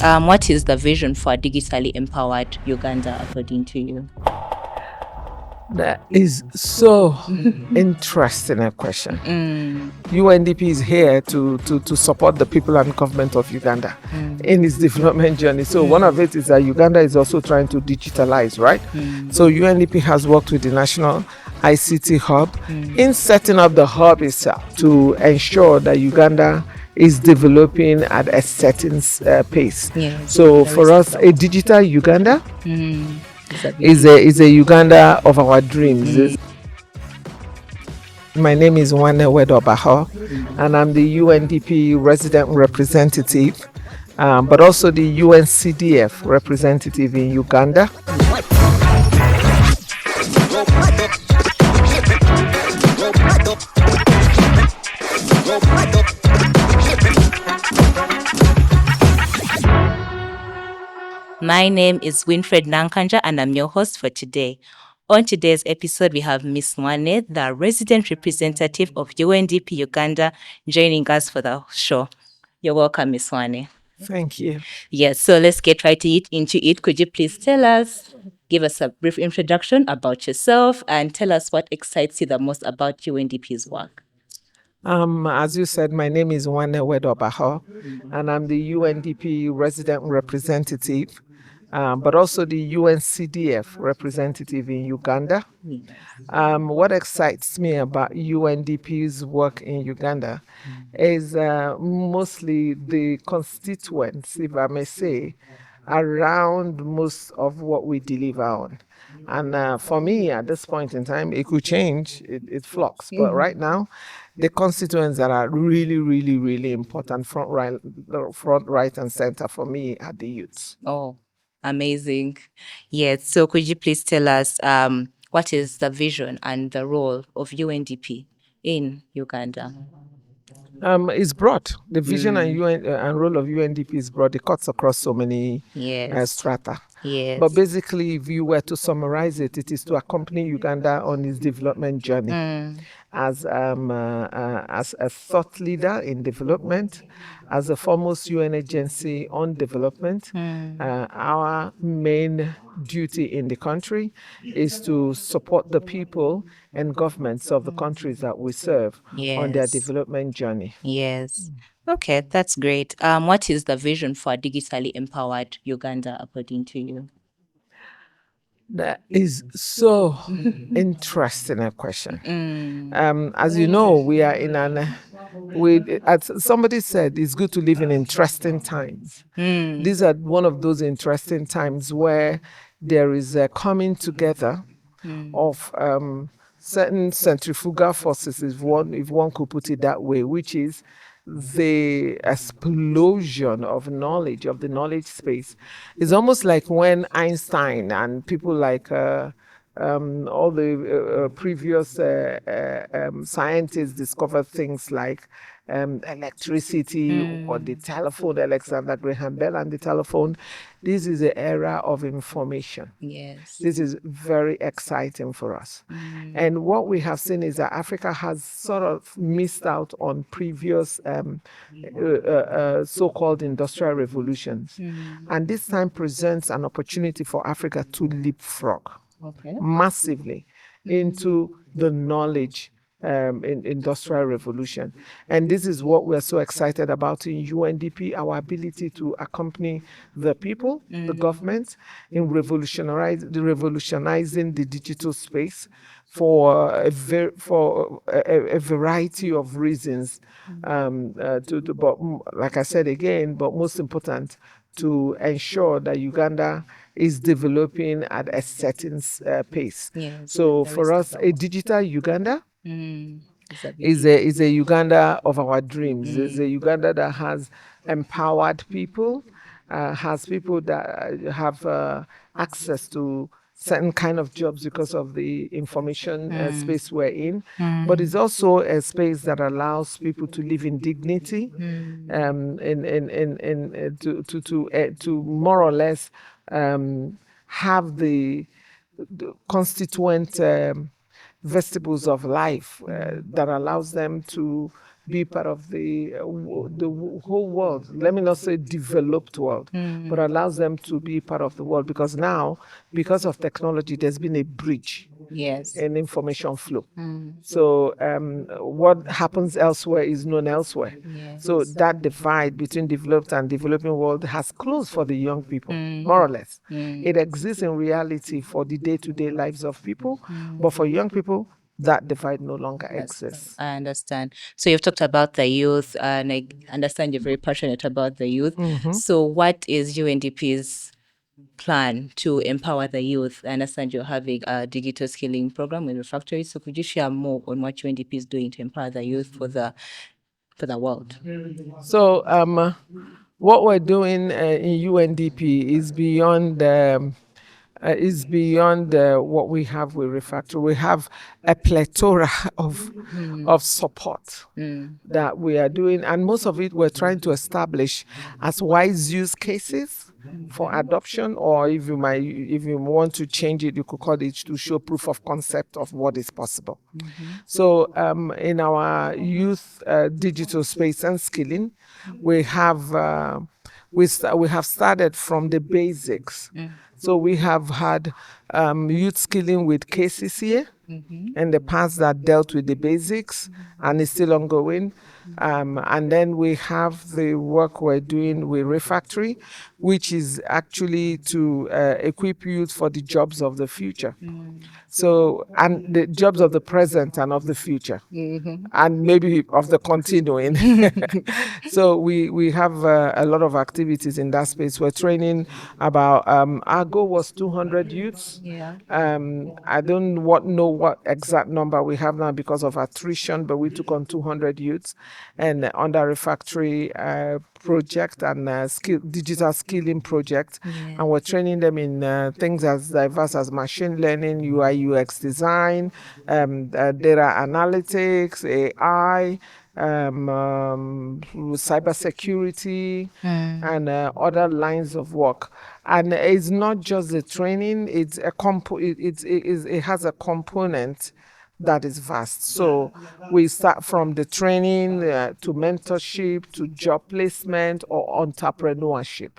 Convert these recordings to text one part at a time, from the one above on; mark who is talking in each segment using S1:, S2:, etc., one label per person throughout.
S1: What is the vision for a digitally empowered Uganda according to you?
S2: That is so interesting a question. UNDP is here to support the people and government of Uganda in its development journey. So one of it is that Uganda is also trying to digitalize, right? So UNDP has worked with the National ICT Hub in setting up the hub itself to ensure that Uganda is developing at a certain pace.
S1: Yes,
S2: So
S1: there
S2: for
S1: is
S2: us, a digital Uganda is a Uganda of our dreams. My name is Nwanne Vwede-Obahor, and I'm the UNDP resident representative, but also the UNCDF representative in Uganda.
S1: My name is Winfred Nankanja, and I'm your host for today. On today's episode, we have Miss Nwanne, the resident representative of UNDP Uganda, joining us for the show. You're welcome, Miss Nwanne.
S2: Thank you.
S1: Yes, so let's get right into it. Could you please give us a brief introduction about yourself and tell us what excites you the most about UNDP's work?
S2: As you said, my name is Nwanne Vwede-Obahor, and I'm the UNDP resident representative, but also the UNCDF representative in Uganda. What excites me about UNDP's work in Uganda is mostly the constituents, if I may say, around most of what we deliver on. And for me, at this point in time, it could change, it flux. But right now, the constituents that are really, really, really important, front, right, and center for me are the youths.
S1: Oh, amazing. Yes, so could you please tell us what is the vision and the role of UNDP in Uganda?
S2: It's broad. The vision and role of UNDP is broad. It cuts across so many
S1: Yes.
S2: strata.
S1: Yes.
S2: But basically, if you were to summarize it, it is to accompany Uganda on its development journey as a thought leader in development, as a foremost UN agency on development. Our main duty in the country is to support the people and governments of the countries that we serve on their
S1: Yes.
S2: development journey.
S1: Yes. Okay, that's great. What is the vision for a digitally empowered Uganda according to you?
S2: That is so interesting a question. As you know, we are in as somebody said, it's good to live in interesting times. These are one of those interesting times where there is a coming together of certain centrifugal forces, if one could put it that way, which is the explosion of knowledge, of the knowledge space. It's almost like when Einstein and people like all the previous scientists discovered things like electricity or the telephone, Alexander Graham Bell and the telephone. This is the era of information.
S1: Yes.
S2: This is very exciting for us. And what we have seen is that Africa has sort of missed out on previous so-called industrial revolutions. And this time presents an opportunity for Africa to leapfrog massively into the knowledge in industrial revolution. And this is what we're so excited about in UNDP, our ability to accompany the people, the government, in revolutionizing the digital space for a variety of reasons. But like I said again, but most important, to ensure that Uganda is developing at a certain pace.
S1: Yes,
S2: So
S1: there
S2: for
S1: is
S2: us, a digital Uganda
S1: is
S2: is a Uganda of our dreams. It's a Uganda that has empowered people, has people that have access to certain kind of jobs because of the information space we're in, but it's also a space that allows people to live in dignity, to more or less have the constituent vegetables of life that allows them to be part of the whole world. Let me not say developed world, but allows them to be part of the world, because now, because of technology, there's been a bridge in information flow. So what happens elsewhere is known elsewhere. So that divide between developed and developing world has closed for the young people, more or less. It exists in reality for the day-to-day lives of people, but for young people, that divide no longer exists.
S1: I understand. So you've talked about the youth, and I understand you're very passionate about the youth. So what is UNDP's plan to empower the youth? I understand you're having a digital skilling program with Refactory. So could you share more on what UNDP is doing to empower the youth for the world?
S2: So what we're doing in UNDP is beyond what we have with Refactory. We have a plethora of support that we are doing, and most of it we're trying to establish as wise use cases for adoption, or if you want to change it, you could call it to show proof of concept of what is possible. So in our youth digital space and skilling, we have we have started from the basics. So we have had youth skilling with cases here in the past that dealt with the basics, and it's still ongoing. And then we have the work we're doing with Refactory, which is actually to equip youth for the jobs of the future. So, and the jobs of the present and of the future, and maybe of the continuing. So we have a lot of activities in that space. We're training about, our goal was 200 youths. I don't know what exact number we have now because of attrition, but we took on 200 youths, and under Refactory project and digital skilling project, and we're training them in things as diverse as machine learning, UI UX design, data analytics, AI, cybersecurity, and other lines of work. And it's not just the training; it has a component that is vast. So we start from the training to mentorship, to job placement or entrepreneurship.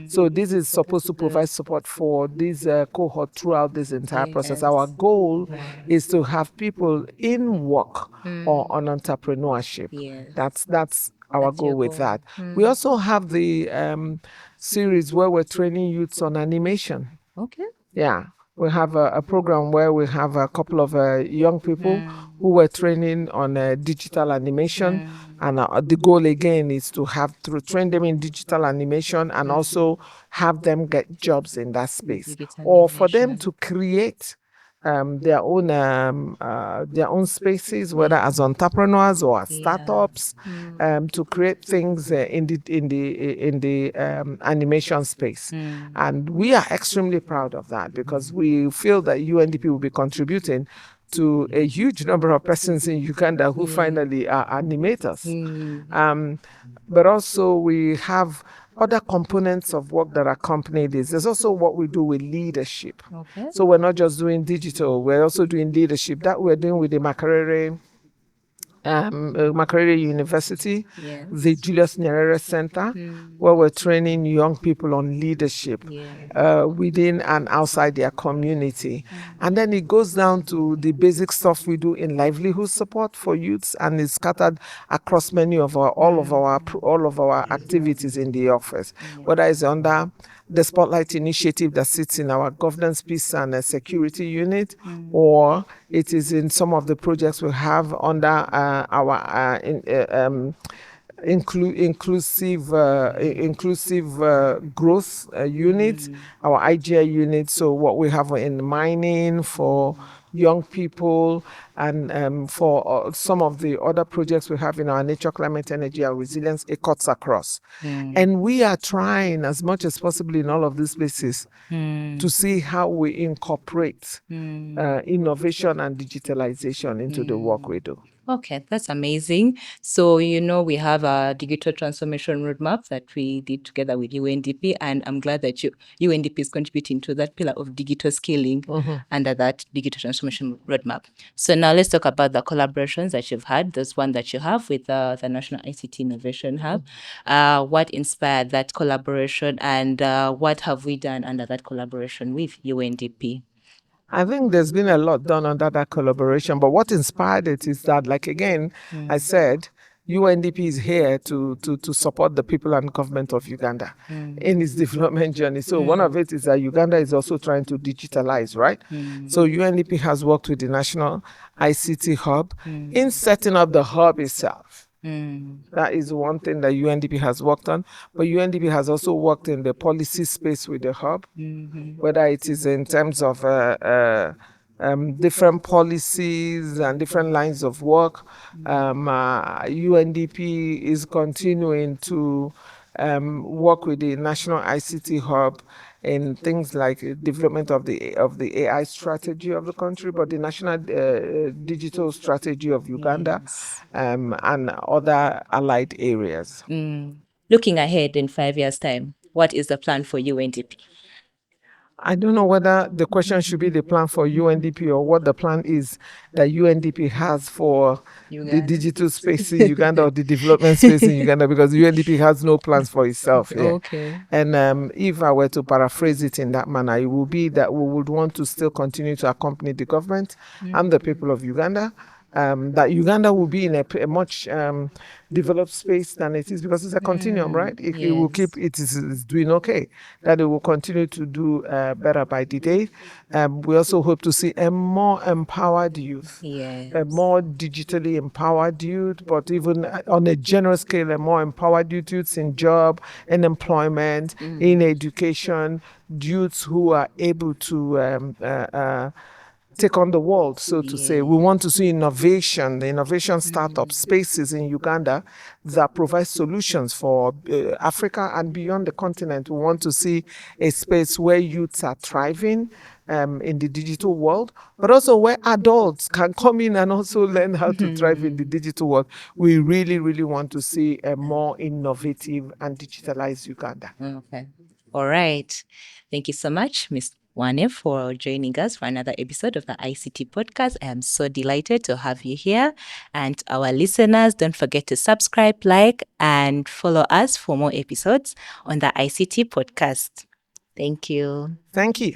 S2: So this is supposed to provide support for this cohort throughout this entire process. Our goal is to have people in work or on entrepreneurship. That's our goal with that. We also have the series where we're training youths on animation. Yeah. We have a program where we have a couple of young people who were training on digital animation. And the goal again is to train them in digital animation and also have them get jobs in that space, or for them to create their own spaces, whether as entrepreneurs or as startups, to create things in the animation space. And we are extremely proud of that, because we feel that UNDP will be contributing to a huge number of persons in Uganda who finally are animators. But also we have other components of work that accompany this. There's also what we do with leadership. So we're not just doing digital, we're also doing leadership. That we're doing with the Makerere University, the Julius Nyerere Center, where we're training young people on leadership within and outside their community. And then it goes down to the basic stuff we do in livelihood support for youths, and it's scattered across many of all of our activities in the office, whether it's under the Spotlight Initiative that sits in our governance, peace and security unit, or it is in some of the projects we have under our inclusive growth unit, our IGI unit. So what we have in mining for young people, and for some of the other projects we have in our nature, climate, energy, and resilience, it cuts across. And we are trying as much as possible in all of these places to see how we incorporate innovation and digitalization into the work we do.
S1: Okay, that's amazing. So, we have a digital transformation roadmap that we did together with UNDP, and I'm glad that UNDP is contributing to that pillar of digital skilling under that digital transformation roadmap. So now let's talk about the collaborations that you've had. There's one that you have with the National ICT Innovation Hub. What inspired that collaboration, and what have we done under that collaboration with UNDP?
S2: I think there's been a lot done under that collaboration, but what inspired it is that, like again, I said, UNDP is here to support the people and government of Uganda in its development journey. So one of it is that Uganda is also trying to digitalize, right? So UNDP has worked with the National ICT Hub in setting up the hub itself. That is one thing that UNDP has worked on. But UNDP has also worked in the policy space with the hub, whether it is in terms of different policies and different lines of work. UNDP is continuing to work with the National ICT Hub in things like development of the AI strategy of the country, but the national digital strategy of Uganda, and other allied areas.
S1: Looking ahead in 5 years' time, what is the plan for UNDP?
S2: I don't know whether the question should be the plan for UNDP or what the plan is that UNDP has for the digital space in Uganda or the development space in Uganda, because UNDP has no plans for itself. Yeah.
S1: Okay.
S2: And if I were to paraphrase it in that manner, it would be that we would want to still continue to accompany the government and the people of Uganda. That Uganda will be in a much developed space than it is, because it's a continuum, right? If it will keep it is doing okay, that it will continue to do better by the day. We also hope to see a more empowered youth, a more digitally empowered youth, but even on a general scale, a more empowered youths in job, in employment, in education, youths who are able to take on the world, so to say. We want to see innovation, the innovation startup spaces in Uganda that provide solutions for Africa and beyond the continent. We want to see a space where youths are thriving in the digital world, but also where adults can come in and also learn how to thrive in the digital world. We really, really want to see a more innovative and digitalized Uganda.
S1: Okay. All right. Thank you so much, Ms. Nwanne, for joining us for another episode of the ICT Podcast. I am so delighted to have you here. And our listeners, don't forget to subscribe, like, and follow us for more episodes on the ICT Podcast. Thank you.
S2: Thank you.